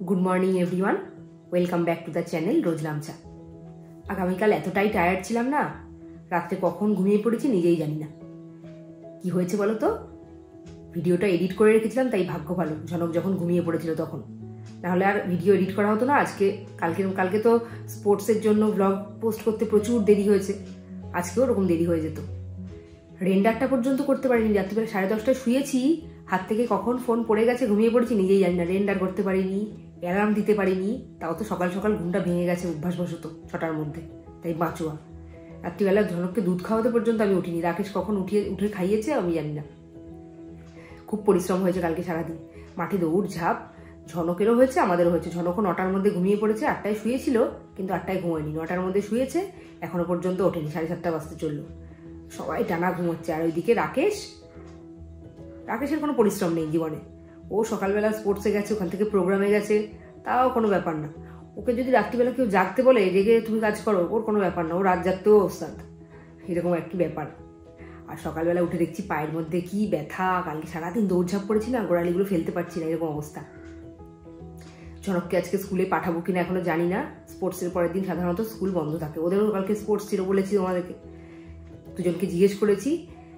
Good morning everyone, welcome back to the channel Rose Lamcha. আগামীকাল এতটাই tired ছিলাম না, রাত্রে কখন ঘুমিয়ে পড়েছি নিজেই জানি না। কি হয়েছে বলো তো, ভিডিওটা এডিট করে রেখেছিলাম, তাই ভাগ্য ভালো ঝনক যখন ঘুমিয়ে পড়েছিল তখন, নাহলে আর ভিডিও এডিট করা হতো না। কালকে তো স্পোর্টসের জন্য ব্লগ পোস্ট করতে প্রচুর দেরি হয়েছে, আজকেও ওরকম দেরি হয়ে যেত। রেন্ডারটা পর্যন্ত করতে পারিনি, রাত্রিবেলা 10:30টায় শুয়েছি, হাত থেকে কখন ফোন পড়ে গেছে ঘুমিয়ে পড়েছি নিজেই জানি না। রেন্ডার করতে পারিনি, অ্যালার্ম দিতে পারিনি, তাও তো সকাল সকাল ঘুমটা ভেঙে গেছে অভ্যাসবশত 6টার মধ্যে, তাই বাঁচোয়া। রাত্রিবেলা ঝনককে দুধ খাওয়াতে পর্যন্ত আমি উঠিনি, রাকেশ কখন উঠে খাইয়েছে আমি জানি না। খুব পরিশ্রম হয়েছে কালকে সারাদিন, মাঠে দৌড় ঝাঁপ, ঝনকেরও হয়েছে আমাদেরও হয়েছে। ঝনকও 9টার মধ্যে ঘুমিয়ে পড়েছে, 8টায় শুয়েছিল কিন্তু 8টায় ঘুমায়নি, 9টার মধ্যে শুয়েছে, এখনো পর্যন্ত ওঠেনি, 7:30 বাজতে চললো। সবাই টানা ঘুমোচ্ছে। আর ওইদিকে রাকেশের কোনো পরিশ্রম নেই জীবনে। ও সকালবেলা স্পোর্টসে গেছে, ওখান থেকে প্রোগ্রামে গেছে, তাও কোনো ব্যাপার না। ওকে যদি রাত্রিবেলা কেউ জাগতে বলে রেগে তুমি কাজ করো, ওর কোনো ব্যাপার না, ও রাত জাগতেও ওস্তাদ, এরকম একটি ব্যাপার। আর সকালবেলা উঠে দেখছি পায়ের মধ্যে কি ব্যথা, কালকে সারাদিন দৌড়ঝাঁপ করেছি না, গোড়ালিগুলো ফেলতে পারছি না, এরকম অবস্থা। ঝনককে আজকে স্কুলে পাঠাবো কিনা এখনো জানি না। স্পোর্টসের পরের দিন সাধারণত স্কুল বন্ধ থাকে, ওদেরও কালকে স্পোর্টস ছিল বলেছি তোমাদেরকে। দুজনকে জিজ্ঞেস করেছি,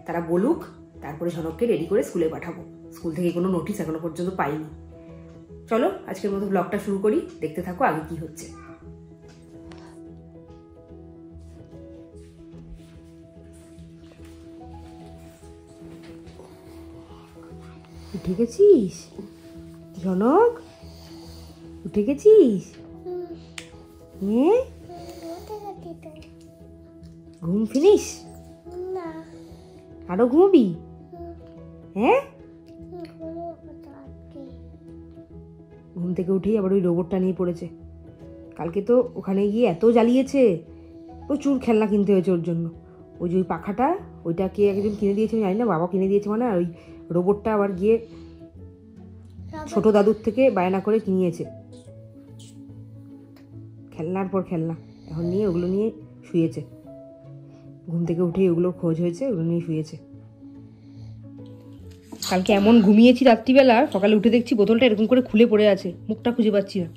তারা বলুক, তারপরে ঝনককে রেডি করে স্কুলে পাঠাবো। স্কুল থেকে কোনো নোটিশ এখনো পর্যন্ত পাইনি। চলো আজকের মতো ব্লগটা শুরু করি, দেখতে থাকো আগে কি হচ্ছে। উঠে গেছিস ঝনক? উঠে গেছিস? ঘুম ফিনিস? আরো ঘুমবি? হ্যাঁ, ঘুম থেকে উঠেই আবার ওই রোবটটা নিয়ে পড়েছে। কালকে তো ওখানে গিয়ে এত জ্বালিয়েছে, প্রচুর খেলনা কিনতে হয়েছে ওর জন্য। ওই যে ওই পাখাটা, ওইটা কে একজন কিনে দিয়েছে আমি জানি না, বাবা কিনে দিয়েছে মানে। আর ওই রোবটটা আবার গিয়ে ছোট দাদুর থেকে বায়না করে কিনিয়েছে, খেলনার পর খেলনা। এখন নিয়ে ওগুলো নিয়ে শুয়েছে, ঘুম থেকে উঠেই ওগুলোর খোঁজ হয়েছে, ওগুলো নিয়ে শুয়েছে। কালকে এমন ঘুমিয়েছি রাত্রিবেলা, সকালে উঠে দেখছি বোতলটা এরকম করে খুলে পড়ে আছে, মুখটা খুঁজে পাচ্ছি না।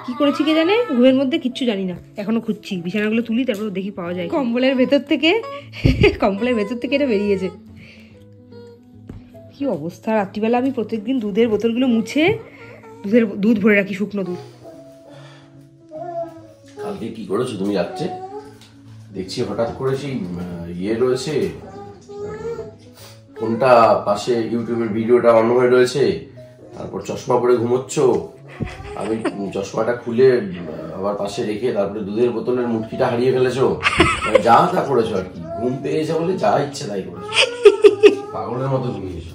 কি করেছি কে জানে, ঘুমের মধ্যে কিচ্ছু জানি না, এখনো খুঁজছি। বিছানাগুলো তুলি, তারপর দেখি পাওয়া যায়। কম্বলের ভেতর থেকে এটা বেরিয়েছে। কি অবস্থা, রাত্রিবেলা আমি প্রত্যেকদিন দুধের বোতলগুলো মুছে দুধ ভরে রাখি, শুকনো দুধ। কালকে কি করেছো তুমি রাত্রে? দেখছি হঠাৎ করে সেই রয়েছে, ফোনটা পাশে, ইউটিউবের ভিডিওটা অন হয়ে রয়েছে, তারপর চশমা পরে ঘুমোচ্ছ। আমি চশমাটা খুলে আবার পাশে রেখে তারপরে দুধের বোতলের মুটকিটা হারিয়ে ফেলেছো। মানে যা তা করেছো আর কি, ঘুম পেয়েছে বলে যা ইচ্ছে তাই করেছো, পাগলের মতো ঘুমিয়েছো।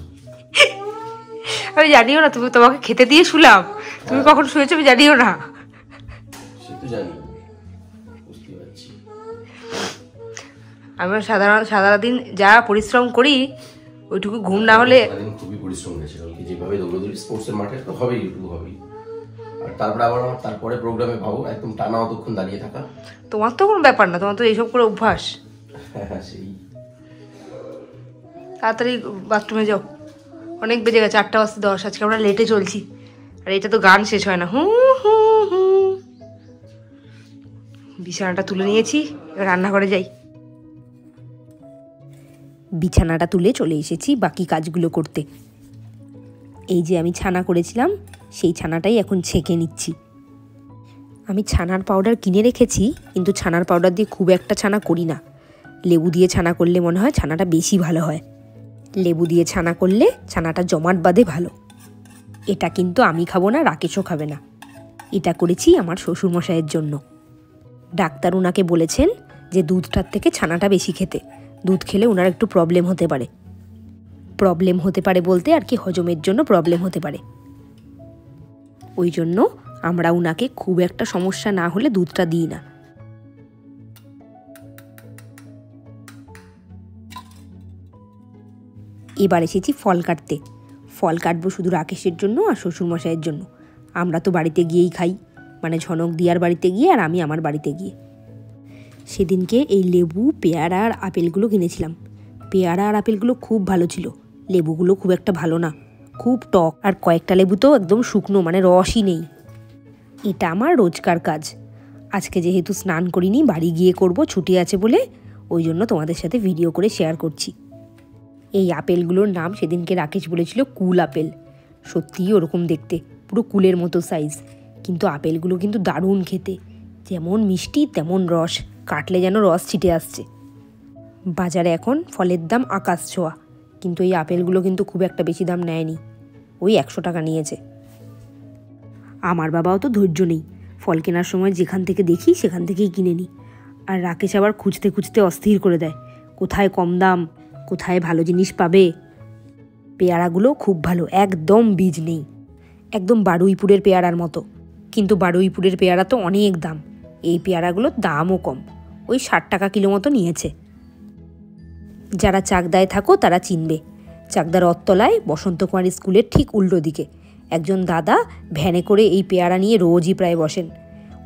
আমি জানিও না, তোমাকে খেতে দিয়ে শুলাম, তুমি কখন শুয়েছো আমি জানিও না। সে তো জানি, বুঝতে পারছি। আমি সারাদিন যা পরিশ্রম করি, ওইটুকু ঘুম না হলে। খুবই পরিশ্রম হয়েছে কালকে, যেভাবে দৌড়দৌড়ি স্পোর্টসের মাঠে তো হবেই, ইউটিউব হবেই। আর তারপরে আবার তারপরে প্রোগ্রামে ভাবো একদম টানা অতক্ষণ দাঁড়িয়ে থাকা। তোমার তো কোনো ব্যাপার না, তোমার তো এইসব করে অভ্যাস। হ্যাঁ সেই। তাড়াতাড়ি বাথরুমে যাও, অনেক বেজে গেছে, 8:10। আজকে আমরা লেটে চলছি, আর এটা তো গান শেষ হয় না। বিছানাটা তুলে নিয়েছি, এবার রান্নাঘরে যাই। বিছানাটা তুলে চলে এসেছি বাকি কাজগুলো করতে। এই যে আমি ছানা করেছিলাম, সেই ছানাটাই এখন ছেঁকে নিচ্ছি। আমি ছানার পাউডার কিনে রেখেছি, কিন্তু ছানার পাউডার দিয়ে খুব একটা ছানা করি না। লেবু দিয়ে ছানা করলে মনে হয় ছানাটা বেশি ভালো হয়। লেবু দিয়ে ছানা করলে ছানাটা জমাট বাঁধে ভালো। এটা কিন্তু আমি খাবো না, রাকেশও খাবে না। এটা করেছি আমার শ্বশুরমশাইয়ের জন্য। ডাক্তার ওনাকে বলেছেন যে দুধটার থেকে ছানাটা বেশি খেতে, দুধ খেলে ওনার একটু প্রবলেম হতে পারে বলতে আর কি, হজমের জন্য প্রবলেম হতে পারে। ওই জন্য আমরা ওনাকে খুব একটা সমস্যা না হলে দুধটা দিই না। এবার এসেছি ফল কাটতে। ফল কাটবো শুধু রাকেশের জন্য আর শ্বশুরমশাইয়ের জন্য। আমরা তো বাড়িতে গিয়েই খাই, মানে ঝনক দিয়ার বাড়িতে গিয়ে আর আমি আমার বাড়িতে গিয়ে। সেদিনকে এই লেবু, পেয়ারা আর আপেলগুলো কিনেছিলাম। পেয়ারা আর আপেলগুলো খুব ভালো ছিল, লেবুগুলো খুব একটা ভালো না, খুব টক, আর কয়েকটা লেবু তো একদম শুকনো, মানে রসই নেই। এটা আমার রোজকার কাজ। আজকে যেহেতু স্নান করিনি, বাড়ি গিয়ে করব, ছুটি আছে বলে, ওই জন্য তোমাদের সাথে ভিডিও করে শেয়ার করছি। এই আপেলগুলোর নাম সেদিনকে রাকেশ বলেছিল কুল আপেল। সত্যিই ওরকম দেখতে, পুরো কুলের মতো সাইজ, কিন্তু আপেলগুলো কিন্তু দারুণ খেতে, যেমন মিষ্টি তেমন রস, কাটলে যেন রস ছিটে আসছে। বাজারে এখন ফলের দাম আকাশ ছোঁয়া, কিন্তু এই আপেলগুলো কিন্তু খুব একটা বেশি দাম নেয়নি, ওই 100 টাকা নিয়েছে। আমার বাবাও তো ধৈর্য নেই, ফল কেনার সময় যেখান থেকে দেখি সেখান থেকেই কিনে নিই। আর রাকেশ আবার খুঁজতে খুঁজতে অস্থির করে দেয়, কোথায় কম দাম, কোথায় ভালো জিনিস পাবে। পেয়ারাগুলো খুব ভালো, একদম বীজ নেই, একদম বারুইপুরের পেয়ারার মতো। কিন্তু বারুইপুরের পেয়ারা তো অনেক দাম, এই পেয়ারাগুলোর দামও কম, ওই 60 টাকা কিলো মতো নিয়েছে। যারা চাকদায় থাকো তারা চিনবে, চাকদার রথতলায় বসন্ত কুমারী স্কুলের ঠিক উল্টো দিকে একজন দাদা ভ্যানে করে এই পেয়ারা নিয়ে রোজই প্রায় বসেন।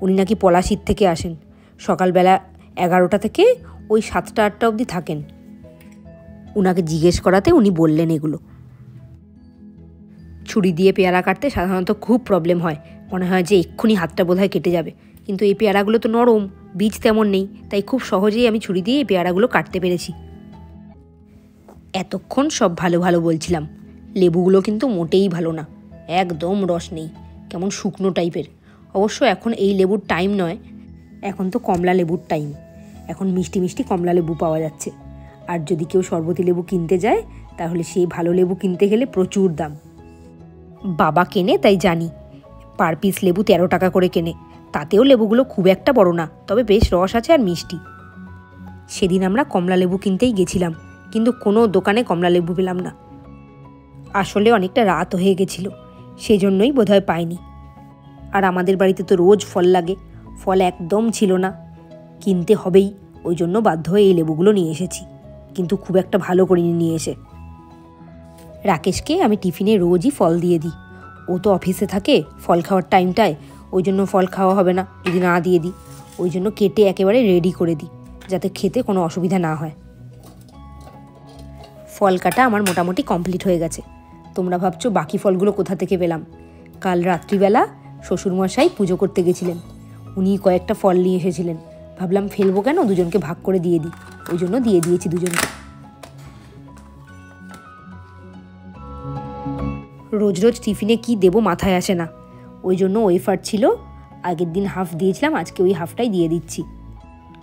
উনি নাকি পলাশির থেকে আসেন, সকালবেলা 11টা থেকে ওই 7টা-8টা অবধি থাকেন। উনাকে জিজ্ঞেস করাতে উনি বললেন এগুলো। ছুরি দিয়ে পেয়ারা কাটতে সাধারণত খুব প্রবলেম হয়, মনে হয় যে এক্ষুনি হাতটা বোধহয় কেটে যাবে, কিন্তু এই পেয়ারাগুলো তো নরম, বীজ তেমন নেই, তাই খুব সহজেই আমি ছুরি দিয়ে এই পেয়ারাগুলো কাটতে পেরেছি। এতক্ষণ সব ভালো ভালো বলছিলাম, লেবুগুলো কিন্তু মোটেই ভালো না, একদম রস নেই, কেমন শুকনো টাইপের। অবশ্য এখন এই লেবুর টাইম নয়, এখন তো কমলা লেবুর টাইম, এখন মিষ্টি মিষ্টি কমলা লেবু পাওয়া যাচ্ছে। আর যদি কেউ শরবতী লেবু কিনতে যায়, তাহলে সেই ভালো লেবু কিনতে গেলে প্রচুর দাম। বাবা কেনে তাই জানি, পার পিস লেবু 13 টাকা করে কেনে, তাতেও লেবুগুলো খুব একটা বড় না, তবে বেশ রস আছে আর মিষ্টি। সেদিন আমরা কমলা লেবু কিনতেই গেছিলাম, কিন্তু কোনো দোকানে কমলা লেবু পেলাম না। আসলে অনেকটা রাত হয়ে গেছিল, সেই জন্যই বোধহয় পাইনি। আর আমাদের বাড়িতে তো রোজ ফল লাগে, ফল একদম ছিল না, কিনতে হবেই, ওই জন্য বাধ্য হয়ে এই লেবুগুলো নিয়ে এসেছি, কিন্তু খুব একটা ভালো করিনি নিয়ে এসে। রাকেশকে আমি টিফিনে রোজই ফল দিয়ে দিই, ও তো অফিসে থাকে ফল খাওয়ার টাইমটায়, ওই জন্য ফল খাওয়া হবে না যদি না দিয়ে দিই, ওই জন্য কেটে একেবারে রেডি করে দিই, যাতে খেতে কোনো অসুবিধা না হয়। ফল কাটা আমার মোটামুটি কমপ্লিট হয়ে গেছে। তোমরা ভাবছো বাকি ফলগুলো কোথা থেকে পেলাম? কাল রাত্রিবেলা শ্বশুরমশাই পুজো করতে গেছিলেন, উনি কয়েকটা ফল নিয়ে এসেছিলেন, ভাবলাম ফেলবো কেন, দুজনকে ভাগ করে দিয়ে দিই, ওই জন্য দিয়ে দিয়েছি দুজনকে। রোজ রোজ টিফিনে কি দেবো মাথায় আসে না, ওই জন্য ওয়েফার ছিল, আগের দিন হাফ দিয়েছিলাম, আজকে ওই হাফটাই দিয়ে দিচ্ছি।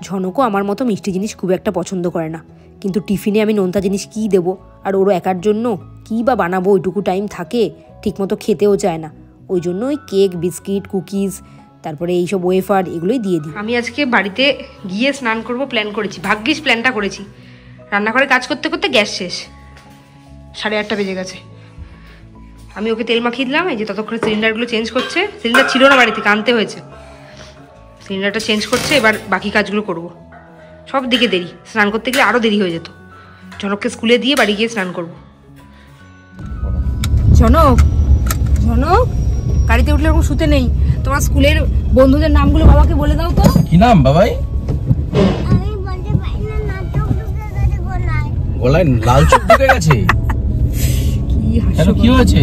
ঝনকও আমার মতো মিষ্টি জিনিস খুব একটা পছন্দ করে না, কিন্তু টিফিনে আমি নোনতা জিনিস কী দেবো, আর ওরও একার জন্য কী বা বানাবো, ওইটুকু টাইম থাকে, ঠিকমতো খেতেও চায় না, ওই জন্য ওই কেক, বিস্কিট, কুকিজ, তারপরে এইসব ওয়েফার এগুলোই দিয়ে দিই। আমি আজকে বাড়িতে গিয়ে স্নান করব প্ল্যান করেছি, ভাগ্যিস প্ল্যানটা করেছি। রান্নাঘরে কাজ করতে করতে গ্যাস শেষ, 8:30 বেজে গেছে। আমি ওকে তেল মাখিয়ে দিলাম, এই যে ততক্ষণে সিলিন্ডারগুলো চেঞ্জ করছে, সিলিন্ডার ছিল না বাড়িতে, আনতে হয়েছে, সিলিন্ডারটা চেঞ্জ করছে, এবার বাকি কাজগুলো করব। সব দিকে দেরি, স্নান করতে গেলে আরও দেরি হয়ে যেত। ঝনককে স্কুলে দিয়ে বাড়ি গিয়ে স্নান করব। ঝনক, ঝনক, গাড়িতে উঠলে এরকম শুতে নেই। তোমার স্কুলের বন্ধুদের নামগুলো বাবাকে বলে দাও তো। কি নাম বাবাই? আমি বলতে পারি না, নাটক ঢুকে গেছে গলায়। গলায় লাল চোখ ঢুকে গেছে? কি হাসি, কি হয়েছে?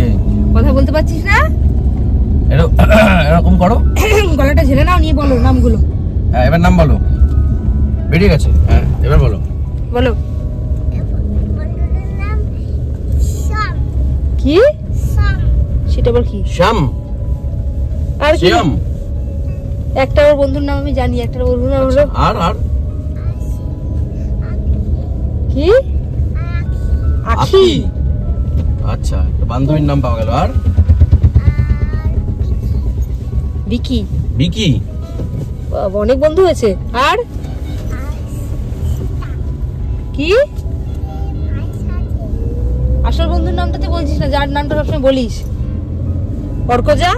কথা বলতে পারছিস না? এরকম করো, গলাটা ঝেড়ে নাও, নিয়ে বলো নামগুলো। হ্যাঁ এবার নাম বলো, বেরিয়ে গেছে। হ্যাঁ এবার বলো, বলো। বন্ধুদের নাম শ্যাম। কি? শ্যাম। সেটা আবার কি? শ্যাম। আর কি? শ্যাম। একটা ওর বন্ধুর নাম আমি জানি, একটা বন্ধুর নাম হলো আর আর কি? আখি। আচ্ছা, বান্ধবীর নাম পাওয়া গেল। আর বিকি। বিকি, অনেক বন্ধু হয়েছে। আর কি? আসল বন্ধুর নামটাতে বলছিস না, যার নামটা সবসময় বলিস। অর্কজা।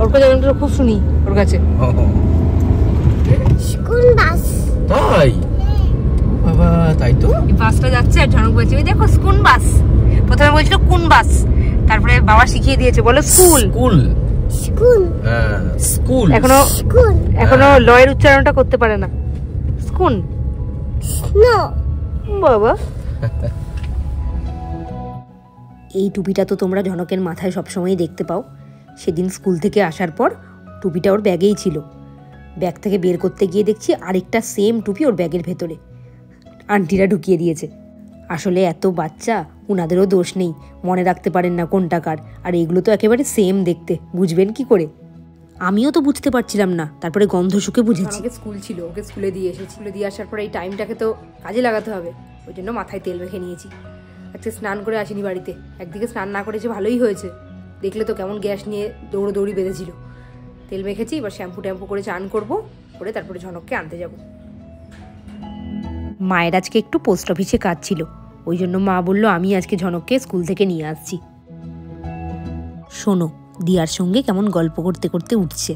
অর্কজা গানটা খুব শুনি ওর কাছে। School bus. তাই বাবা, তাই তো। এই বাসটা যাচ্ছে আর ঝনক বলছে ওই দেখো স্কুল বাস। প্রথমে বলছিল কোন বাস, তারপরে বাবা শিখিয়ে দিয়েছে, বলো স্কুল। স্কুল। স্কুল। হ্যাঁ স্কুল। এখনো লয়ের উচ্চারণটা করতে পারে না। স্কুল। নো। বাবা এই টুপিটা তো তোমরা ঝনকের মাথায় সবসময়ই দেখতে পাও। সেদিন স্কুল থেকে আসার পর টুপিটা ওর ব্যাগেই ছিল। ব্যাগ থেকে বের করতে গিয়ে দেখছি আরেকটা সেম টুপি ওর ব্যাগের ভেতরে আন্টিরা ঢুকিয়ে দিয়েছে। আসলে এত বাচ্চা, ওনাদেরও দোষ নেই, মনে রাখতে পারেন না কোনটা কার। আর এগুলো তো একেবারে সেম দেখতে, বুঝবেন কি করে? আমিও তো বুঝতে পারছিলাম না, তারপরে গন্ধ শুকে বুঝেছি। স্কুল ছিল, ওকে স্কুলে দিয়ে এসেছি। স্কুলে দিয়ে আসার পরে এই টাইমটাকে তো কাজে লাগাতে হবে, ওই জন্য মাথায় তেল মেখে নিয়েছি। আজকে স্নান করে আসিনি বাড়িতে, একদিকে স্নান না করেছে ভালোই হয়েছে, দেখলে তো কেমন গ্যাস নিয়ে দৌড়ি বেঁধেছিল। তেল মেখেছি, এবার শ্যাম্পু ট্যাম্পু করে চান করবো, করে তারপরে ঝনককে আনতে যাব। মায়ের আজকে একটু পোস্ট অফিসে কাজ ছিল, ওই জন্য মা বলল আমি আজকে ঝনককে স্কুল থেকে নিয়ে আসছি। শোনো, দিয়ার সঙ্গে কেমন গল্প করতে করতে উঠছে।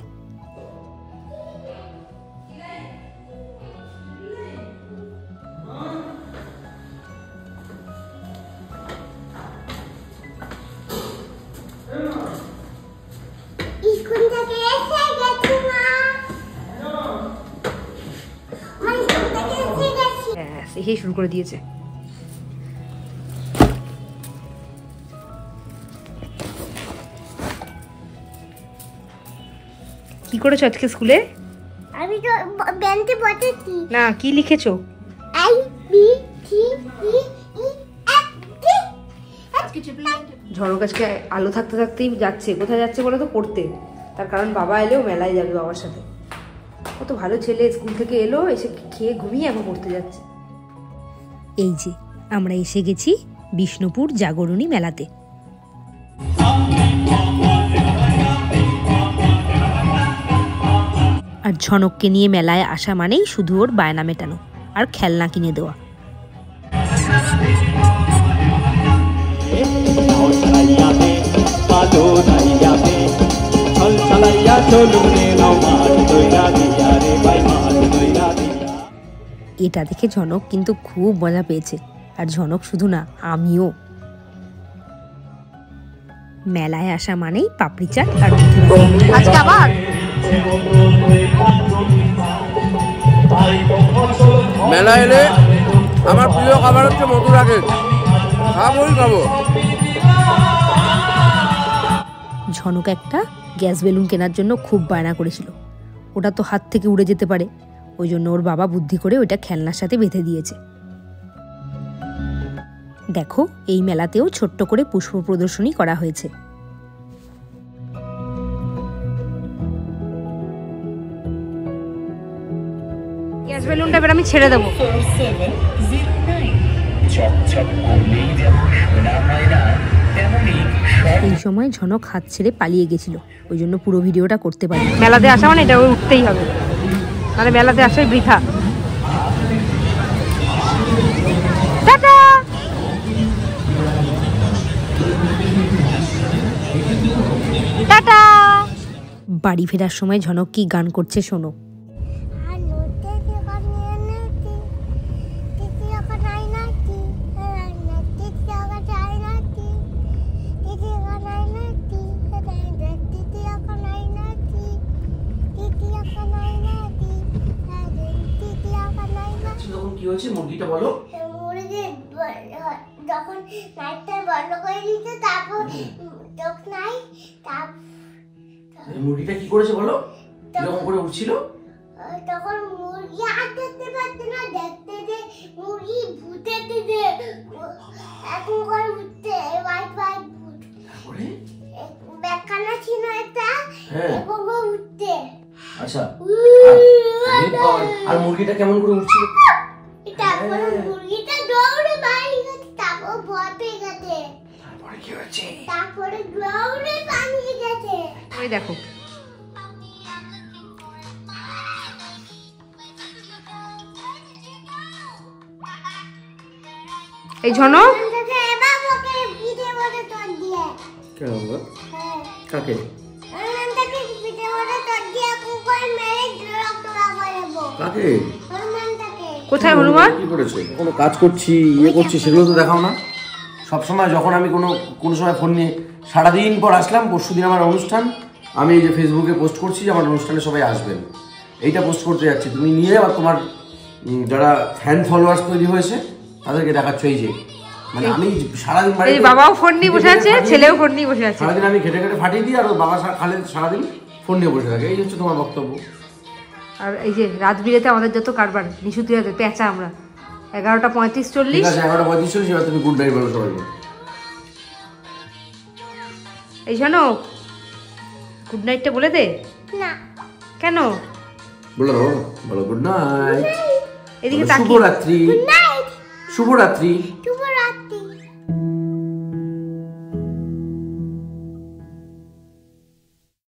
এসেই শুরু করে দিয়েছে। কি করেছো আজকে স্কুলে? আমি তো বেঞ্চে বসেছি। না, কি লিখেছো? I B C D E F G. Jhanak আজকে আলো থাকতে থাকতেই যাচ্ছে। কোথায় যাচ্ছে বলো তো? পড়তে। তার কারণ বাবা এলেও মেলায় যাবে বাবার সাথে। কত ভালো ছেলে, স্কুল থেকে এলো, এসে খেয়ে ঘুমিয়ে এখন পড়তে যাচ্ছে। এই যে আমরা এসে গেছি বিষ্ণুপুর জাগরণী মেলাতে। আর ঝনককে নিয়ে মেলায় আসা মানেই শুধু ওর বায়না মেটানো আর খেলনা কিনে দেওয়া। এটা দেখে ঝনক কিন্তু খুব মজা পেয়েছে। আর ঝনক শুধু না, আমিও। মেলায় আসা মানেই পাপড়ি চাট আর আজকে আবার মেলা এলে আমার প্রিয় খাবার হচ্ছে মধুর আগে খাবো। ঝনক একটা গ্যাস বেলুন কেনার জন্য খুব বায়না করেছিল। ওটা তো হাত থেকে উড়ে যেতে পারে, ওই জন্য ওর বাবা বুদ্ধি করে ওইটা খেলনার সাথে বেঁধে দিয়েছে। দেখো, এই মেলাতেও ছোট্ট করে পুষ্প প্রদর্শনী করা হয়েছে। গ্যাস বেলুনটা এবার আমি ছেড়ে দেবো। এই সময় ঝনক হাত ছেড়ে পালিয়ে গেছিল, ওই জন্য পুরো ভিডিওটা করতে পারি। মেলাতে আসা মানে এটা উঠতেই হবে, মানে মেলাতে আসাই বৃথা। টাটা। টাটা। বাড়ি ফেরার সময় ঝনক কি গান করছে শোনো। কি হয়েছে মুরগিটা বলো? মুরগি যখন নাইটটা বন্ধ করে দিতে, তারপর চোখ নাই, মুরগিটা কি করেছে বলো? কিরকম করে উঠছিল? তখন মুরগি আর দেখতে পাচ্ছে না, দেখতে যে মুরগি ভূতেতে যে এখন করে উঠতে, হোয়াইট ভূত। তারপরে ব্যাকানা ছিল এটা, এখন করে উঠতে। আচ্ছা, আর মুরগিটা কেমন করে উঠছিল? তারপরে মুরগিটা দৌড়ে বাইরে গেছে, তারপর ভয় পেয়ে গেছে। তারপরে কি হয়েছে? তারপরে দৌড়ে পালিয়ে গেছে। ওই দেখো, এই ঝনক কাকে? কোথায় হনুমান? কি করেছে? কোনো কাজ করছি, করছি, সেগুলো তো দেখাও না সবসময়। যখন আমি কোনো সময় ফোন নিয়ে সারাদিন পর আসলাম, পরশুদিন আমার অনুষ্ঠান, আমি এই যে ফেসবুকে পোস্ট করছি যে আমার অনুষ্ঠানে সবাই আসবেন, এইটা পোস্ট করতে যাচ্ছি, তুমি নিয়ে আবার তোমার যারা ফ্যান ফলোয়ার্স তৈরি হয়েছে তাদেরকে দেখাচ্ছ এই যে মানে আমি সারাদিন এই বাড়িতে বাবাও ফোন নিয়ে বসে আছে, ছেলেও ফোন নিয়ে বসে আছে। সারাদিন আমি খেটে খেটে ফাটিয়ে দিই আর ওর বাবা সারাদিন ফোন নিয়ে বসে থাকে। এই হচ্ছে তোমার বক্তব্য। আর এই যে রাত বিরেতে আমাদের যত কারবার নিশুতি রাতে পেঁচা আমরা 11:35-40। ঠিক আছে 11:35 এবার তুমি গুড নাইট বলো সবাইকে। এই শোনো, গুড নাইটটা বলে দে। না কেন? বলো দাও, বলো গুড নাইট। এদিকে তাকিয়ে। শুভরাত্রি। নাইট শুভরাত্রি। টু